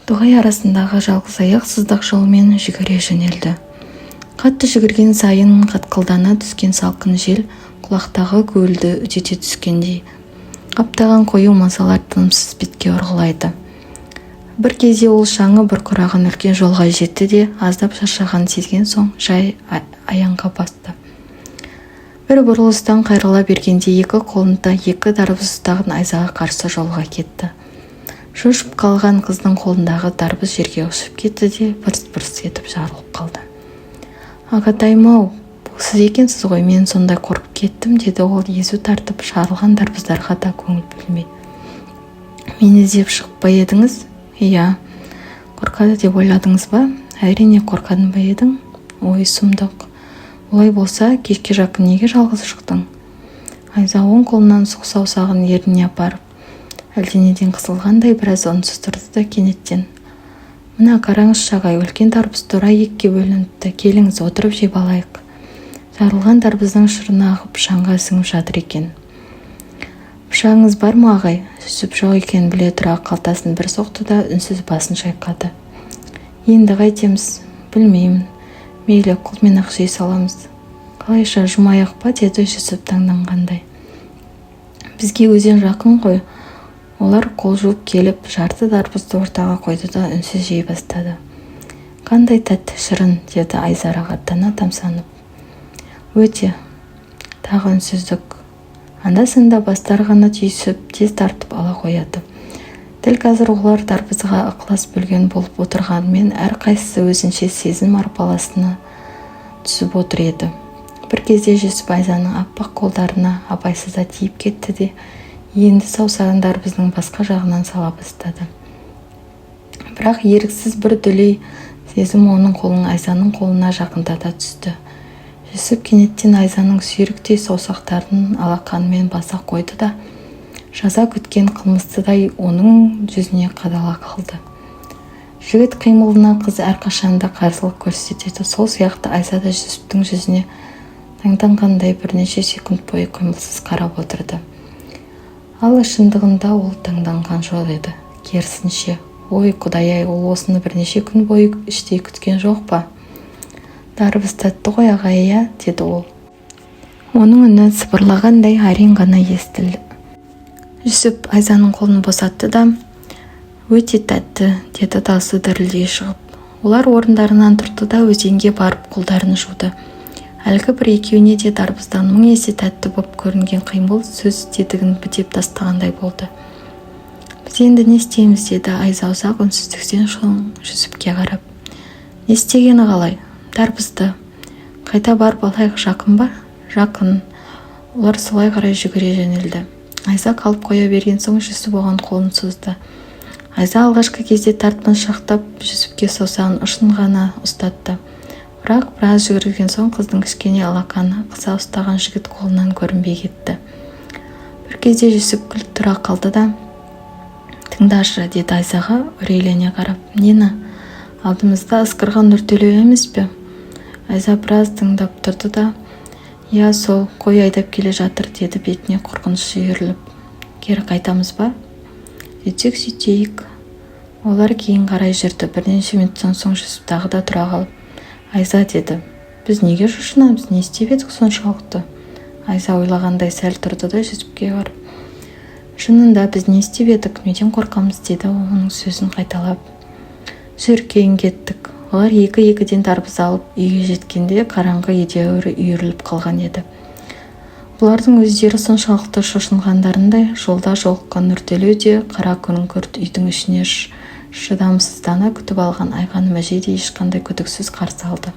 Тоғай арасындағы жалғыз аяқ сыздық жолмен жүгіре жөнелді. Қатты жүгірген сайын қатқылдана түскен салқын жел құлақтағы гуілді үдете түскендей. Қаптаған қою мазалар тынымсыз бетке ұрғылайды. Бір кезде ол шаңы бұрқыраған үлкен жолға жетті де, аздап шаршаған сезген соң жай аяңға басты. Бір бұрылыстан қайрыла бергенде екі қолында екі дарбыз ұстаған Айзаға қарсы жолға кетті. Шошып қалған қыздың қолындағы дарбыз жерге ұшып кетті де бырс-бырс етіп жарылып қалды. «Ағатайым-ау, бұл сіз екенсіз ғой, мен сондай қорқып кеттім», деді ол езу тартып, жарылған дарбыздарға да көңіл бөлмей. «Мені іздеп шығып па едіңіз?» «Иә, қорқады деп ойладыңыз ба?» «Әрине қорқадың ба едің?» «Ой, сұмдық. Олай болса, кешке жақын неге жалғыз шықтың?» Айза оң қолынан сұқ саусағын ерніне апарып, әлденеден қысылғандай біраз үнсіз тұрды да кенеттен: «Мына қараңыз шағай, үлкен дарбыз тура екіге бөлініпті. Келіңіз, отырып жеп алайық». Жарылған дарбыздың шырыны ағып шаңға сіңіп жатыр екен. «Пышағыңыз бар ма ағай?» Жүсіп жоқ екенін біле тұра қалтасын бір соқты да үнсіз басын шайқады. «Енді қайтеміз?» «Білмеймін. Мейлі, қолмен-ақ жей саламыз». «Қалайша, жұмайық па?» деді Жүсіп таңданғандай. «Бізге өзен жақын ғой». Олар қол жуып келіп, жарты дарбызды ортаға қойды да үнсіз жей бастады. «Қандай тәтті шырын», деді Айза рағаттана тамсанып. «Өте». Тағы үнсіздік. Анда-санда бастары ғана түйісіп, тез тартып ала қояды. Дәл қазір олар дарбызға ықылас бөлген болып отырғанымен, әрқайсысы өзінше сезім арпалысына түсіп отыр еді. Бір кезде Жүсіп Айзаның аппақ қолдарына абайсызда тиіп кетті де, енді саусағын дарбыздың басқа жағынан сала бастады. Бірақ еріксіз бір дүлей сезім оның қолын Айзаның қолына жақындата түсті. Жүсіп кенеттен Айзаның сүйріктей саусақтарын алақанымен баса қойды да, жаза күткен қылмыстыдай оның жүзіне қадала қалды. Жігіт қимылына қыз әрқашанда қарсылық көрсетеді. Сол сияқты Айза да Жүсіптің жүзіне таңданғандай бірнеше секунд бойы қимылсыз қарап отырды. Ал шындығында ол таңданған жоқ еді. Керісінше, «Ой, Құдай-ай, ол осыны бірнеше күн бойы іштей күткен жоқ па?» «Дарбыз тәтті ғой ағай, иә?» деді ол. Оның үні сыбырлағандай әрең ғана естілді. Жүсіп Айзаның қолын босатты да: «Өте тәтті», деді даусы дірілдей шығып. Олар орындарынан тұрды да өзенге барып қолдарын жуды. Әлгі бір екеуіне де дарбыздан мың есе тәтті боп көрінген қимыл сөз тетігін бітеп тастағандай болды. «Біз енді не істейміз?» деді Айза ұзақ үнсіздіктен соң Жүсіпке қарап. «Не істегені қалай?» «Дарбызды қайта барып алайық, жақын ба?» «Жақын». Олар солай қарай жүгіре жөнелді. Айза қалып қоя берген соң Жүсіп оған қолын созды. Айза алғашқы кезде тартыншақтап Жүсіпке саусағын ұшын ғана ұстатты. Бірақ біраз жүгірген соң қыздың кішкене алақаны қыса ұстаған жігіт қолынан көрінбей кетті. Бір кезде Жүсіп күліп тұра қалды да: «Тыңдашы», деді Айзаға үрейлене қарап. «Нені? Алдымызда ысқырған нүртелеу емес пе?» Айза біраз тыңдап тұрды да: «Иә, сол, қой айдап келе жатыр», деді бетіне қорқыныш үйіріліп. «Кері қайтамыз ба?» «Сөйтсек сөйтейік». Олар кейін қарай жүрді. Бірнеше минуттан соң Жүсіп тағы да тұра қалып: «Айза», деді, «біз неге шошынамыз? Не істеп едік соншалықты?» Айза ойлағандай сәл тұрды да Жүсіпке барып: «Шынында біз не істеп едік? Неден қорқамыз?» деді оның сөзін қайталап. «Жүр, кейін кеттік». Олар екі-екіден дарбыз алып үйге жеткенде қараңғы едәуір үйіріліп қалған еді. Бұлардың өздері соншалықты шошынғандарындай, жолда жолыққан нүртелеу де қара күңгірт үйдің ішіне шыдамсыздана күтіп алған Айғаны Мәжиде ешқандай күдіксіз қарсы алды.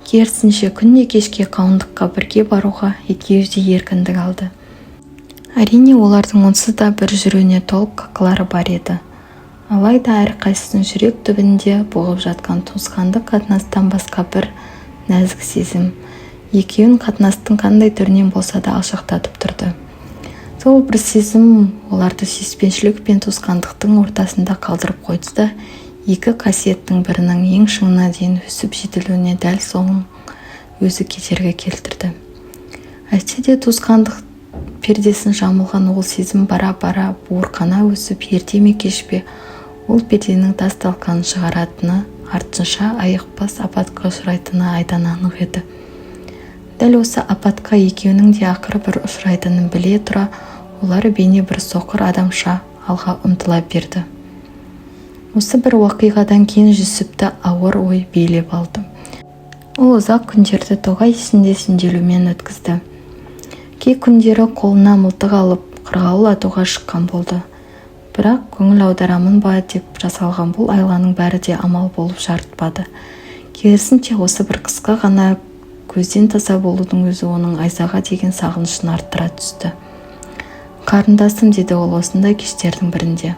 Керісінше күнне кешке қауындыққа бірге баруға екеуі де еркіндік алды. Әрине, олардың онсыз да бір жүруіне толық қақылары бар еді. Алайда әрқайсысының жүрек түбінде бұғып жатқан туысқандық қатынастан басқа бір нәзік сезім екеуін қатынастың қандай түрінен болса да алшақтатып тұрды. Сол бір сезім оларды сүйіспеншілік пен туысқандықтың ортасында қалдырып қойды да, екі қасиеттің бірінің ең шыңына дейін өсіп жетілуіне дәл соның өзі кедергі келтірді. Әйтсе де туысқандық пердесін жамылған ол сезім бара-бара буырқана өсіп, ерте ме кеш пе ол перденің тас талқанын шығаратыны, артынша айықпас апатқа ұшырайтыны айдан анық еді. Дәл осы апатқа екеуінің де ақыры бір ұшырайтынын біле тұра, олар бейне бір соқыр адамша алға ұмтыла берді. Осы бір уақиғадан кейін Жүсіпті ауыр ой билеп алды. Ол ұзақ күндерді тоғай ішінде сенделумен өткізді. Кей күндері қолына мылтық алып қырғауыл атуға шыққан болды. Бірақ көңіл аударамын ба деп жасалған бұл айланың бәрі де амал болып жарытпады. Керісінше осы бір қысқа ғана көзден таса болудың өзі оның Айзаға деген сағынышын арттыра түсті. «Қарындасым», деді ол осындай кештердің бірінде.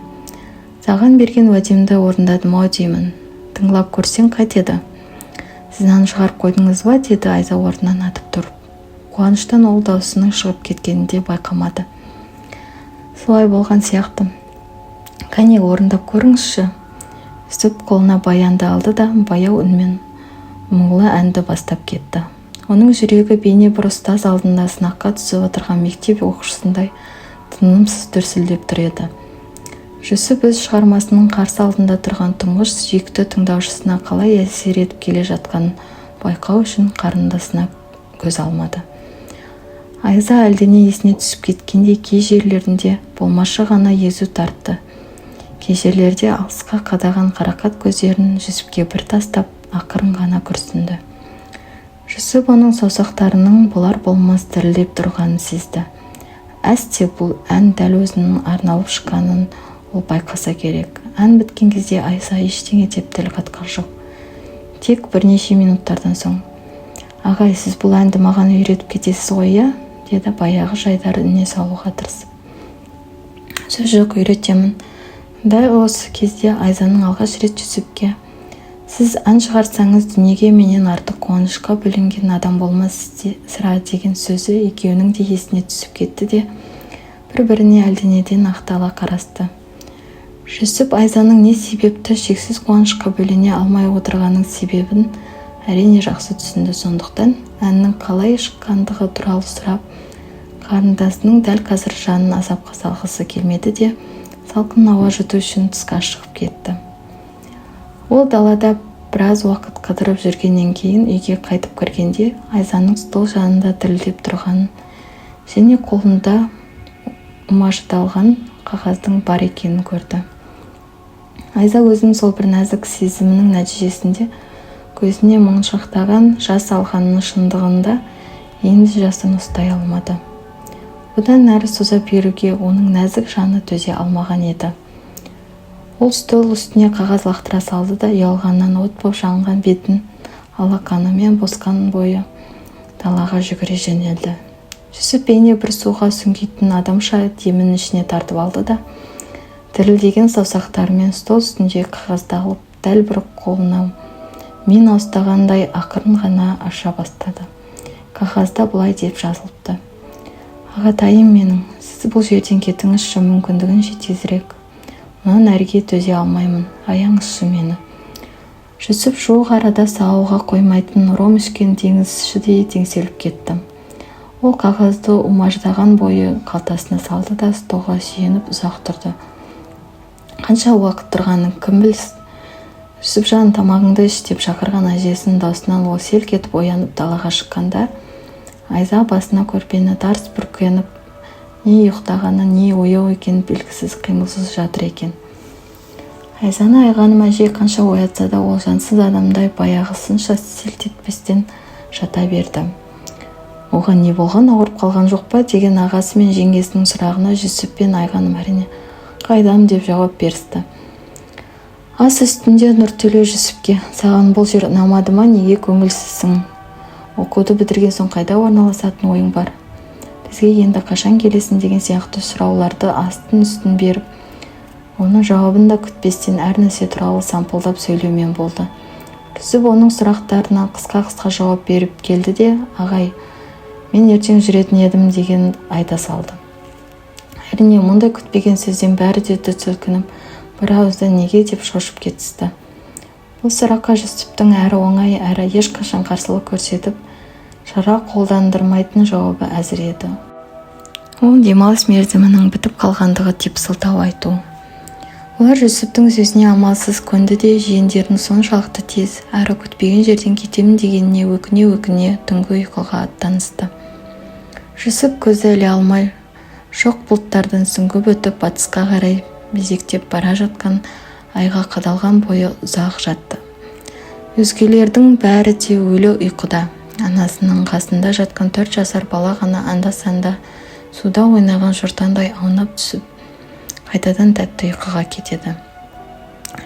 «Саған берген уәдемді орындадым-ау деймін. Тыңлап көрсең қайтеді?» «Сіз нан шығарып қойдыңыз ба?» деді Айза орнынан атып тұрып. Қуаныштан ол даусының шығып кеткенін де байқамады. «Солай болған сияқты. Кәне, орындап көріңізші». Жүсіп қолына баянды алды да баяу үнмен мұңлы әнді бастап кетті. Оның жүрегі бейне бір ұстаз алдында сынаққа түсіп отырған мектеп оқушысындай тынымсыз дүрсілдеп тұр еді. Жүсіп өз шығармасының қарсы алдында тұрған тұңғыш сүйікті тыңдаушысына қалай әсер етіп келе жатқанын байқау үшін қарындасына көз алмады. Айза әлдене есіне түсіп кеткенде кей жерлерінде болмашы ғана езу тартты. Кей жерлерде алысқа қадаған қарақат көздерін Жүсіпке бір тастап, ақырын ғана күрсінді. Жүсіп оның саусақтарының болар-болмас дірілдеп тұрғанын сезді. Әсте бұл ән дәл өзінің арналып шыққанын ол байқаса керек. Ән біткен кезде Айза ештеңе деп тіл қатқан жоқ. Тек бірнеше минуттардан соң: «Ағай, сіз бұл әнді маған үйретіп кетесіз ғой, иә?» деді баяғы жайдары үне салуға тырысып. «Сөз жоқ, үйретемін». Дәл осы кезде Айзаның алғаш рет Жүсіпке: «Сіз ән шығарсаңыз дүниеге менен артық қуанышқа бөленген адам болмас сірә» деген сөзі екеуінің де есіне түсіп кетті де бір-біріне әлденеден ақтала қарасты. Жүсіп Айзаның не себепті шексіз қуанышқа бөлене алмай отырғанның себебін әрине жақсы түсінді. Сондықтан әннің қалай шыққандығы туралы сұрап, қарындасының дәл қазір жанын азапқа салғысы келмеді де салқын ауа жұту үшін тысқа шығып кетті. Ол далада біраз уақыт қыдырып жүргеннен кейін үйге қайтып кіргенде Айзаның стол жанында дірілдеп тұрғанын және қолында умаждалған қағаздың бар екенін көрді. Айза өзінің сол бір нәзік сезімінің нәтижесінде көзіне моншақтаған жас алғанның шындығында енді жасын ұстай алмады. Одан әрі соза беруге оның нәзік жаны төзе алмаған еді. Ол стол үстіне қағаз лақтыра салды да ұялғаннан от боп жанған бетін алақанымен босқан бойы далаға жүгіре жөнелді. Жүсіп бейне бір суға сүңгитін адамша демін ішіне тартып алды да дірілдеген саусақтарымен стол үстінде қағазды алып дәл бір қолына мен ұстағандай ақырын ғана аша бастады. Қағазда бұлай деп жазылыпты: «Ағатайым менің, сіз бұл жерден кетіңізші, мүмкіндігінше тезірек. Мұнан әріге төзе алмаймын, аяңызшы мені». Жүсіп жуық арада сауға қоймайтын ром ішкен теңізшідей теңселіп кетті. Ол қағазды умаждаған бойы қалтасына салды да столға сүйеніп ұзақ тұрды. Қанша уақыт тұрғанын кім білсін? Жүсіпжан, тамағыңды іш деп шақырған әжесінің даусынан ол селк етіп оянып далаға шыққанда Айза басына көрпені тарс бүркеніп, не ұйықтағаны, не ояу екені белгісіз қимылсыз жатыр екен. Айзаны айғаным әже қанша оятса да ол жансыз адамдай баяғысынша селт етпестен жата берді. Оған не болған, ауырып қалған жоқ па деген ағасы мен жеңгесінің сұрағына Жүсіп пен айғаным әрине қайдам деп жауап берісті. Ас үстінде Нұртөре Жүсіпке: «Саған бұл жер ұнамады ма, неге көңілсізсің? Оқуды бітірген соң қайда орналасатын ойың бар? Бізге енді қашан келесің?» деген сияқты сұрауларды астын үстін беріп, оның жауабын да күтпестен әр нәрсе туралы сампылдап сөйлеумен болды. Жүсіп оның сұрақтарына қысқа-қысқа жауап беріп келді де: «Ағай, мен ертең жүретін едім» деген айта салды. Әрине мұндай күтпеген сөзден бәрі де түртілкініп, бір ауыздан неге деп шошып кетісті. Бұл сұраққа Жүсіптің әрі оңай, әрі ешқашан қарсылық көрсетіп, шара қолдандырмайтын жауабы әзір еді. Ол демалыс мерзімінің бітіп қалғандығы деп сылтау айту. Олар Жүсіптің сөзіне амалсыз көнді де жиендерін соншалықты тез әрі күтпеген жерден кетемін дегеніне өкіне түнгі ұйқыға аттанысты. Жүсіп көзі іле алмай шоқ бұлттардың сүңгіп өтіп батысқа қарай безектеп бара жатқан айға қадалған бойы ұзақ жатты. Өзгелердің бәрі де өлі ұйқыда. Анасының қасында жатқан 4 жасар бала ғана анда-санда суда ойнаған жұртандай аунап түсіп, қайтадан тәтті ұйқыға кетеді.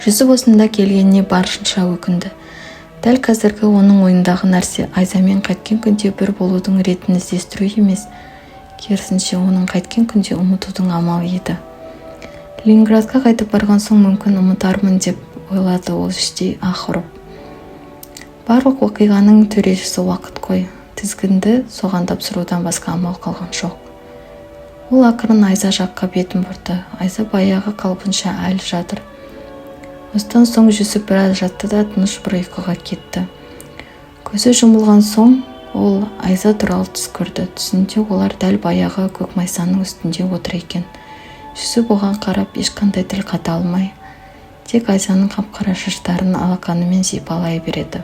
Жүсіп осында келгеніне баршынша өкінді. Дәл қазіргі оның ойындағы нәрсе Айзамен қайткен күнде бір болудың ретін іздестіру емес, керісінше оның қайткен күнде ұмытудың амалы еді. Ленинградқа қайтып барған соң мүмкін ұмытармын деп ойлады ол іштей аһ ұрып. Барлық оқиғаның төрешісі уақыт қой, тізгінді соған тапсырудан басқа амал қалған жоқ. Ол ақырын Айза жаққа бетін бұрды. Айза баяғы қалпынша әлі жатыр. Осыдан соң Жүсіп біраз жатты да тыныш бір ұйқыға кетті. Көзі жұмылған соң ол Айза туралы түс көрді. Түсінде олар дәл баяғы көк майсаның үстінде отыр екен. Жүсіп оған қарап ешқандай тіл қата алмай, тек Айзаның қап-қара шаштарын алақанымен сипалай береді.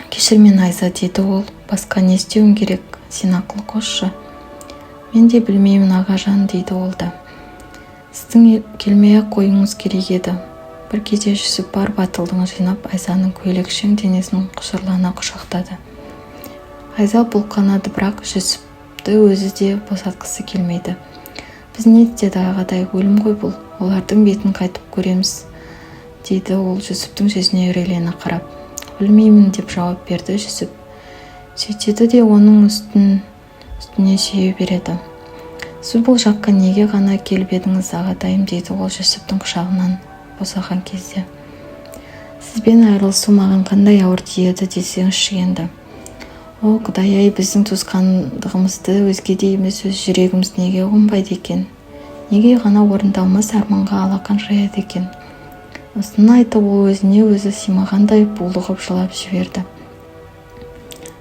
Кешір мен Айза, деді ол, басқа не істеуім керек, сен ақыл қосшы. Мен де білмеймін ағажан, дейді ол да. Сіздің келмей-ақ қойыңыз керек еді. Бір кезде Жүсіп бар батылдығын жинап Айзаның көйлекшең денесін құшырлана құшақтады. Айза бұлқанады, бірақ Жүсіпті өзі де босатқысы келмейді. Біз не деді ағадай, өлім ғой бұл, олардың бетін қайтып көреміз, дейді ол Жүсіптің жүзіне үрейлене қарап. Білмеймін деп жауап берді Жүсіп. Сөйтеді де оның үстіне сүйе береді. Сіз бұл жаққа неге ғана келіп едіңіз ағатайым, дейді ол Жүсіптің құшағынан босаған кезде. Сізбен айырылысу маған қандай ауыр тиеді десеңізші енді. О, Құдай-ай, біздің туысқандығымызды өзгеде емес өз жүрегіміз неге ұғынбайды екен? Неге ғана орындалмас арманға алақан жаяды екен? Осыны айтып ол өзіне өзі симағандай булығып жылап жіберді.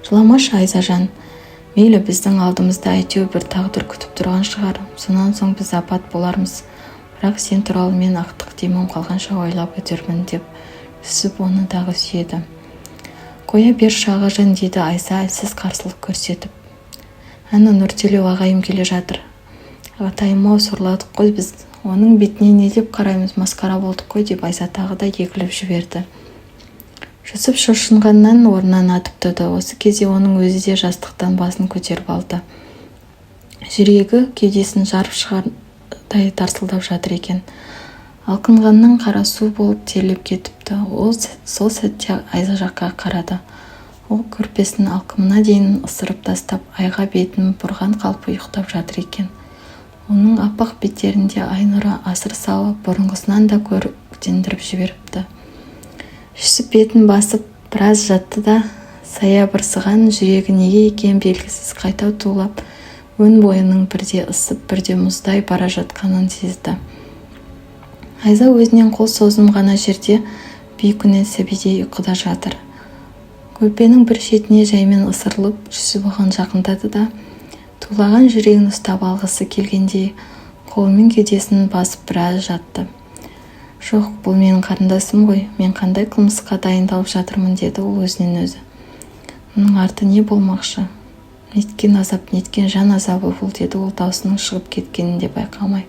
Жыламашы Айзажан, мейлі біздің алдымызда әйтеу бір тағдыр күтіп тұрған шығар, сонан соң біз апат болармыз, бірақ сен туралы мен ақтық демім қалғанша ойлап өтермін, деп Жүсіп оны дағы сүйеді. Қоя берші ағажан, деді Айза әлсіз қарсылық көрсетіп. Әні Нұртелеу ағайым келе жатыр. Ағатайым-ау, сорладық қой біз, оның бетіне не деп қараймыз, масқара болдық қой, деп Айза тағы да егіліп жіберді. Жүсіп шошынғаннан орнынан атып тұрды. Осы кезде оның өзі де жастықтан басын көтеріп алды. Жүрегі кеудесін жарып шығардай тарсылдап жатыр екен. Алқынғаннан қара су болып терлеп кетіпті. Ол сол сәтте Айза жаққа қарады. Ол көрпесін алқымына дейін ысырып тастап, айға бетін бұрған қалпы ұйықтап жатыр екен. Оның аппақ беттерінде ай нұры асыр салып, бұрынғысынан да көріктендіріп жіберіпті. Жүсіп бетін басып біраз жатты да, сая бырсыған жүрегі неге екен белгісіз қайта тулап, өн бойының бірде ысып, бірде мұздай бара жатқанын сезді. Айза өзінен қол созым ғана жерде бейкүнә сәбидей ұйқыда жатыр. Көрпенің бір шетіне жаймен ысырылып, Жүсіп оған жақындады да, тулаған жүрегін ұстап алғысы келгендей қолымен кеудесін басып біраз жатты. Жоқ, бұл менің қарындасым ғой, мен қандай қылмысқа дайындалып жатырмын, деді ол өзінен өзі. Оның арты не болмақшы? Неткен азап, неткен жан азабы бұл, деді ол даусының шығып кеткенін де байқамай.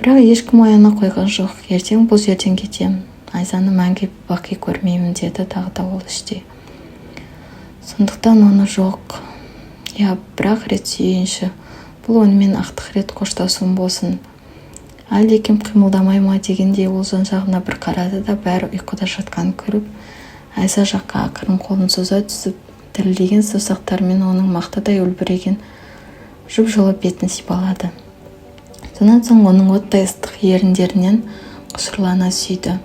Бірақ ешкім ояна қойған жоқ. Ертең бұл жерден кетем, Айзаны мәңгі бақи көрмеймін, деді тағы да ол іштей. Сондықтан оны жоқ, бірақ рет сүйейінші, бұл онымен ақтық рет қоштасуым болсын. Әлдекім қимылдамай ма дегендей ол жан-жағына бір қарады да, бәрі ұйқыда жатқанын көріп, Айза жаққа ақырын қолын соза түсіп, дірілдеген саусақтарымен оның мақтадай үлбіреген жұп-жылы бетін сипалады. Сонан соң оның оттай ыстық еріндерінен құшырлана сүйді.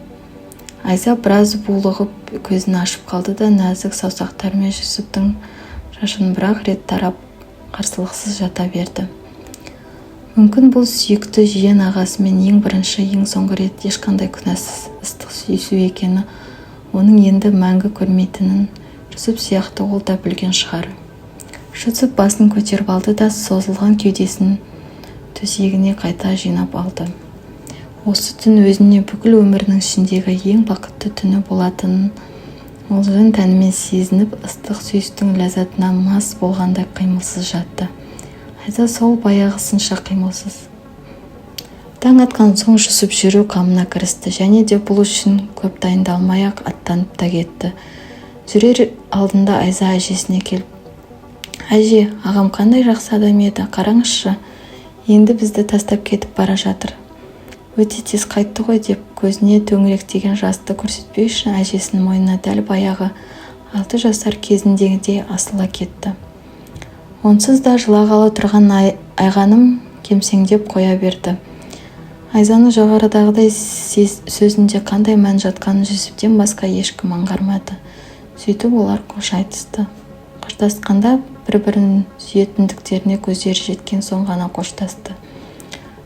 Айза біраз булығып көзін ашып қалды да, нәзік саусақтарымен Жүсіптің шашын бір-ақ рет тарап қарсылықсыз жата берді. Мүмкін бұл сүйікті жиен ағасымен ең бірінші, ең соңғы рет ешқандай күнәсіз ыстық сүйісу екені, оның енді мәңгі көрмейтінін Жүсіп сияқты ол да білген шығар. Жүсіп басын көтеріп алды да, созылған кеудесін төсегіне қайта жинап алды. осы түн өзіне бүкіл өмірінің ішіндегі ең бақытты түні болатынын ол жан тәнімен сезініп, ыстық сүйістің ләззатына мас болғандай қимылсыз жатты. Айза сол баяғысынша қимылсыз. Таң атқан соң жүсіп жүру қамына кірісті, және де бұл үшін көп дайындалмай-ақ аттанып та кетті. Жүрер алдында Айза әжесіне келіп: «Әже, ағам қандай жақсы адам еді, қараңызшы, енді бізді тастап кетіп бара жатыр. Өте тез қайтты ғой», деп көзіне төңіректеген жасты көрсетпеу үшін әжесінің мойнына дәл баяғы 6 жасар кезіндегідей асыла кетті. Онсыз да жылағалы тұрған айғаным кемсеңдеп қоя берді. Айзаны жоғарыдағыдай сөзінде қандай мән жатқанын Жүсіптен басқа ешкім аңғармады. Сөйтіп олар қош айтысты. Қоштасқанда бір-бірін сүйетіндіктеріне көздері жеткен соң ғана қоштасты.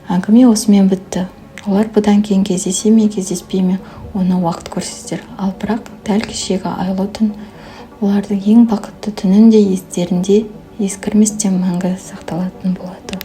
Әңгіме осымен бітті. Олар бұдан кейін кездесе ме, кездеспей ме, оны уақыт көрсетер. Ал бірақ дәл кешегі айлы түн олардың ең бақытты түнінде естерінде ескірместен мәңгі сақталатын болады.